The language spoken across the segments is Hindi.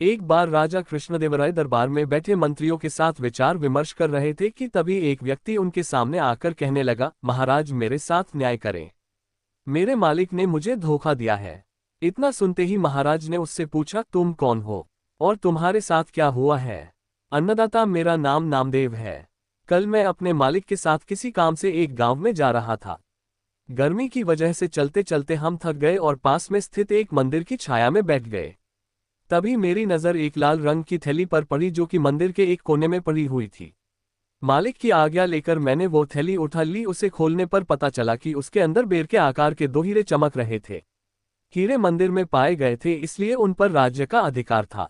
एक बार राजा कृष्णदेवराय दरबार में बैठे मंत्रियों के साथ विचार विमर्श कर रहे थे कि तभी एक व्यक्ति उनके सामने आकर कहने लगा, महाराज मेरे साथ न्याय करें। मेरे मालिक ने मुझे धोखा दिया है। इतना सुनते ही महाराज ने उससे पूछा, तुम कौन हो और तुम्हारे साथ क्या हुआ है? अन्नदाता, मेरा नाम नामदेव है। कल मैं अपने मालिक के साथ किसी काम से एक गांव में जा रहा था। गर्मी की वजह से चलते चलते हम थक गए और पास में स्थित एक मंदिर की छाया में बैठ गए। तभी मेरी नज़र एक लाल रंग की थैली पर पड़ी जो कि मंदिर के एक कोने में पड़ी हुई थी। मालिक की आज्ञा लेकर मैंने वो थैली उठा ली। उसे खोलने पर पता चला कि उसके अंदर बेर के आकार के 2 हीरे चमक रहे थे। हीरे मंदिर में पाए गए थे, इसलिए उन पर राज्य का अधिकार था।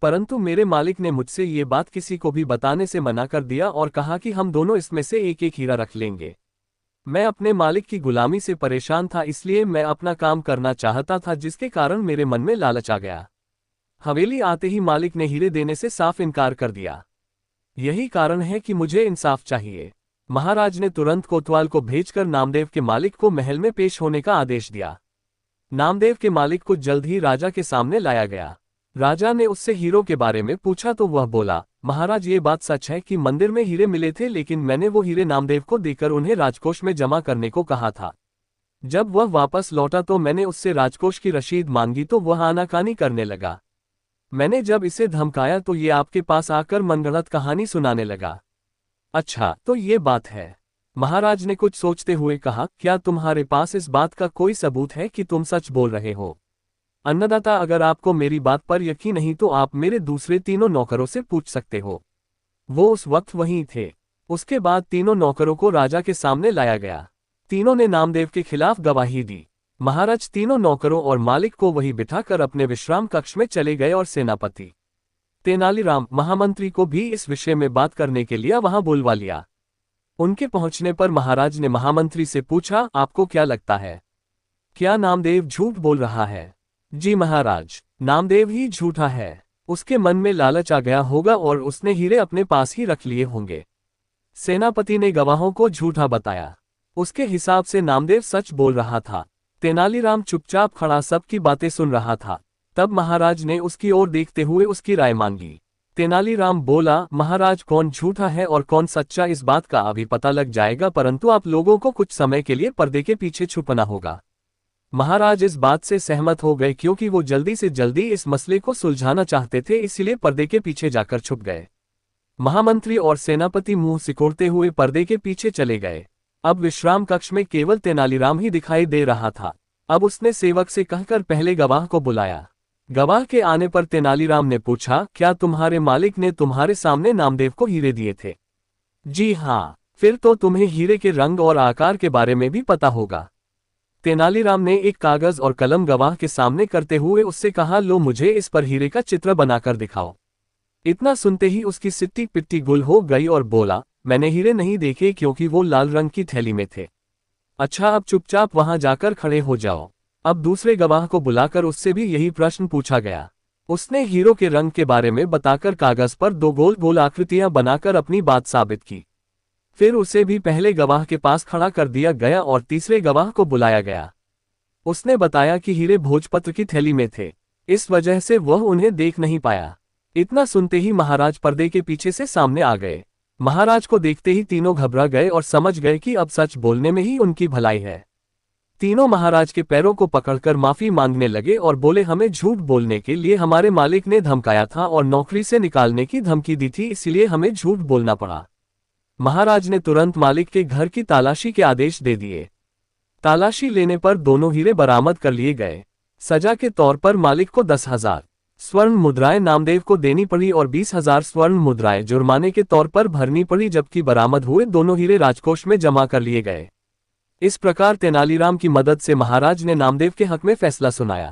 परंतु मेरे मालिक ने मुझसे ये बात किसी को भी बताने से मना कर दिया और कहा कि हम दोनों इसमें से एक एक हीरा रख लेंगे। मैं अपने मालिक की गुलामी से परेशान था, इसलिए मैं अपना काम करना चाहता था, जिसके कारण मेरे मन में लालच आ गया। हवेली आते ही मालिक ने हीरे देने से साफ इनकार कर दिया। यही कारण है कि मुझे इंसाफ चाहिए। महाराज ने तुरंत कोतवाल को भेजकर नामदेव के मालिक को महल में पेश होने का आदेश दिया। नामदेव के मालिक को जल्द ही राजा के सामने लाया गया। राजा ने उससे हीरों के बारे में पूछा तो वह बोला, महाराज ये बात सच है कि मंदिर में हीरे मिले थे, लेकिन मैंने वो हीरे नामदेव को देकर उन्हें राजकोष में जमा करने को कहा था। जब वह वापस लौटा तो मैंने उससे राजकोष की रसीद मांगी तो वह आनाकानी करने लगा। मैंने जब इसे धमकाया तो ये आपके पास आकर मनगढ़ंत कहानी सुनाने लगा। अच्छा, तो ये बात है। महाराज ने कुछ सोचते हुए कहा, क्या तुम्हारे पास इस बात का कोई सबूत है कि तुम सच बोल रहे हो? अन्नदाता, अगर आपको मेरी बात पर यकीन नहीं तो आप मेरे दूसरे 3 नौकरों से पूछ सकते हो। वो उस वक्त वहीं थे। उसके बाद 3 नौकरों को राजा के सामने लाया गया। तीनों ने नामदेव के खिलाफ गवाही दी। महाराज 3 नौकरों और मालिक को वहीं बिठाकर अपने विश्राम कक्ष में चले गए और सेनापति तेनालीराम महामंत्री को भी इस विषय में बात करने के लिए वहां बुलवा लिया। उनके पहुंचने पर महाराज ने महामंत्री से पूछा, आपको क्या लगता है, क्या नामदेव झूठ बोल रहा है? जी महाराज, नामदेव ही झूठा है। उसके मन में लालच आ गया होगा और उसने हीरे अपने पास ही रख लिए होंगे। सेनापति ने गवाहों को झूठा बताया। उसके हिसाब से नामदेव सच बोल रहा था। तेनालीराम चुपचाप खड़ा सबकी बातें सुन रहा था। तब महाराज ने उसकी ओर देखते हुए उसकी राय मांगी। तेनालीराम बोला, महाराज कौन झूठा है और कौन सच्चा इस बात का अभी पता लग जाएगा, परंतु आप लोगों को कुछ समय के लिए पर्दे के पीछे छुपना होगा। महाराज इस बात से सहमत हो गए क्योंकि वो जल्दी से जल्दी इस मसले को सुलझाना चाहते थे, इसलिए पर्दे के पीछे जाकर छुप गए। महामंत्री और सेनापति मुंह सिकोड़ते हुए पर्दे के पीछे चले गए। अब विश्राम कक्ष में केवल तेनालीराम ही दिखाई दे रहा था। अब उसने सेवक से कहकर पहले गवाह को बुलाया। गवाह के आने पर तेनालीराम ने पूछा, क्या तुम्हारे मालिक ने तुम्हारे सामने नामदेव को हीरे दिए थे? जी हाँ। फिर तो तुम्हें हीरे के रंग और आकार के बारे में भी पता होगा। तेनालीराम ने एक कागज और कलम गवाह के सामने करते हुए उससे कहा, लो मुझे इस पर हीरे का चित्र बनाकर दिखाओ। इतना सुनते ही उसकी सिट्टी पिट्टी गुल हो गई और बोला, मैंने हीरे नहीं देखे क्योंकि वो लाल रंग की थैली में थे। अच्छा, अब चुपचाप वहां जाकर खड़े हो जाओ। अब दूसरे गवाह को बुलाकर उससे भी यही प्रश्न पूछा गया। उसने हीरो के रंग के बारे में बताकर कागज पर 2 गोल गोल आकृतियां बनाकर अपनी बात साबित की। फिर उसे भी पहले गवाह के पास खड़ा कर दिया गया और तीसरे गवाह को बुलाया गया। उसने बताया कि हीरे भोजपत्र की थैली में थे, इस वजह से वह उन्हें देख नहीं पाया। इतना सुनते ही महाराज पर्दे के पीछे से सामने आ गए। महाराज को देखते ही तीनों घबरा गए और समझ गए कि अब सच बोलने में ही उनकी भलाई है। तीनों महाराज के पैरों को पकड़कर माफी मांगने लगे और बोले, हमें झूठ बोलने के लिए हमारे मालिक ने धमकाया था और नौकरी से निकालने की धमकी दी थी, इसलिए हमें झूठ बोलना पड़ा। महाराज ने तुरंत मालिक के घर की तलाशी के आदेश दे दिए। तलाशी लेने पर दोनों हीरे बरामद कर लिए गए। सजा के तौर पर मालिक को 10,000 स्वर्ण मुद्राएं नामदेव को देनी पड़ी और 20,000 स्वर्ण मुद्राएं जुर्माने के तौर पर भरनी पड़ी, जबकि बरामद हुए दोनों हीरे राजकोष में जमा कर लिए गए। इस प्रकार तेनालीराम की मदद से महाराज ने नामदेव के हक में फैसला सुनाया।